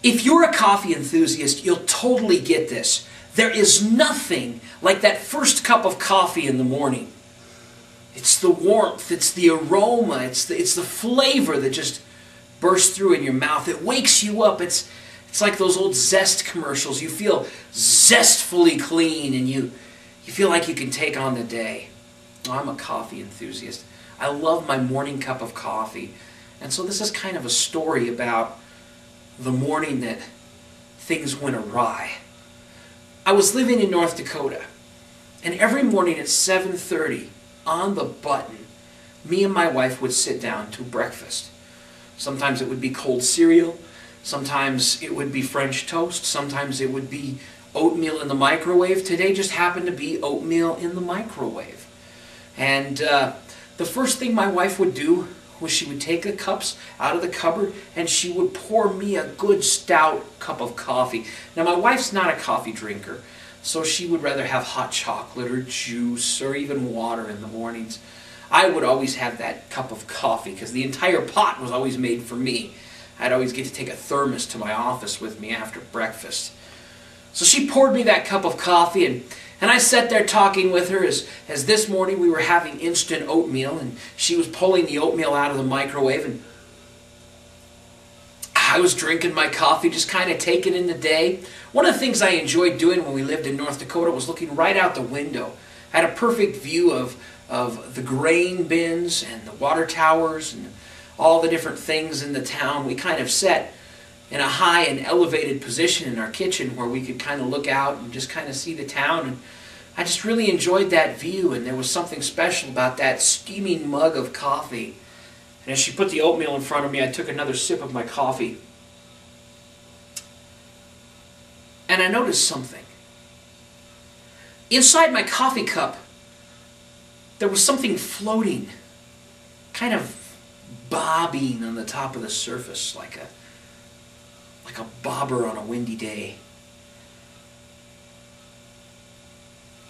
If you're a coffee enthusiast, you'll totally get this. There is nothing like that first cup of coffee in the morning. It's the warmth, it's the aroma, it's the flavor that just bursts through in your mouth. It wakes you up. It's like those old Zest commercials. You feel zestfully clean and you feel like you can take on the day. Oh, I'm a coffee enthusiast. I love my morning cup of coffee. And so this is kind of a story about the morning that things went awry. I was living in North Dakota, and every morning at 7:30, on the button, me and my wife would sit down to breakfast. Sometimes it would be cold cereal, sometimes it would be French toast, sometimes it would be oatmeal in the microwave. Today just happened to be oatmeal in the microwave. And the first thing my wife would do was she would take the cups out of the cupboard and she would pour me a good stout cup of coffee. Now my wife's not a coffee drinker, so she would rather have hot chocolate or juice or even water in the mornings. I would always have that cup of coffee because the entire pot was always made for me. I'd always get to take a thermos to my office with me after breakfast. So she poured me that cup of coffee, and I sat there talking with her as this morning we were having instant oatmeal, and she was pulling the oatmeal out of the microwave, and I was drinking my coffee, just kind of taking in the day. One of the things I enjoyed doing when we lived in North Dakota was looking right out the window. I had a perfect view of the grain bins and the water towers and all the different things in the town. We kind of sat in a high and elevated position in our kitchen where we could kind of look out and just kind of see the town. And I just really enjoyed that view, and there was something special about that steaming mug of coffee. And as she put the oatmeal in front of me, I took another sip of my coffee. And I noticed something. Inside my coffee cup, there was something floating, kind of bobbing on the top of the surface, like a bobber on a windy day.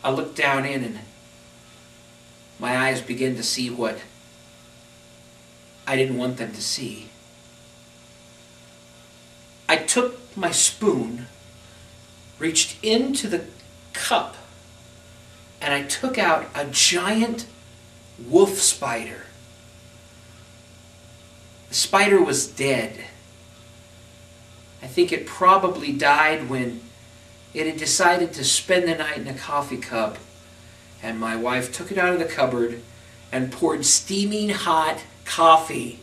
I looked down in and my eyes began to see what I didn't want them to see. I took my spoon, reached into the cup, and I took out a giant wolf spider. The spider was dead. I think it probably died when it had decided to spend the night in a coffee cup, and my wife took it out of the cupboard and poured steaming hot coffee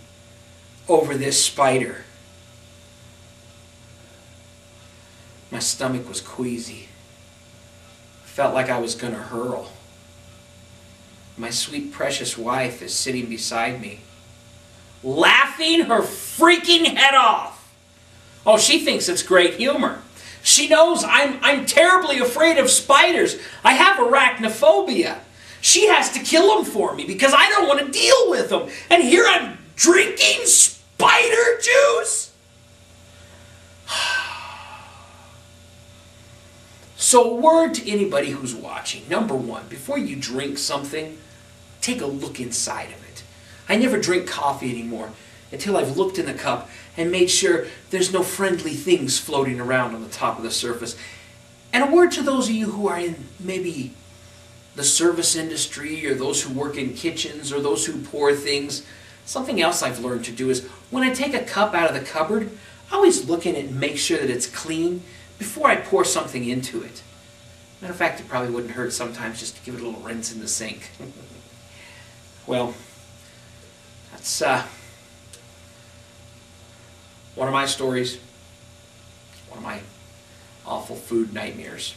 over this spider. My stomach was queasy. Felt like I was going to hurl. My sweet precious wife is sitting beside me, laughing her freaking head off. Oh, she thinks it's great humor. She knows I'm terribly afraid of spiders. I have arachnophobia. She has to kill them for me because I don't want to deal with them. And here I'm drinking spider juice? So a word to anybody who's watching. Number one, before you drink something, take a look inside of it. I never drink coffee anymore until I've looked in the cup and made sure there's no friendly things floating around on the top of the surface. And a word to those of you who are in maybe the service industry, or those who work in kitchens, or those who pour things. Something else I've learned to do is when I take a cup out of the cupboard, I always look in it and make sure that it's clean before I pour something into it. Matter of fact, it probably wouldn't hurt sometimes just to give it a little rinse in the sink. Well, that's one of my stories, one of my awful food nightmares.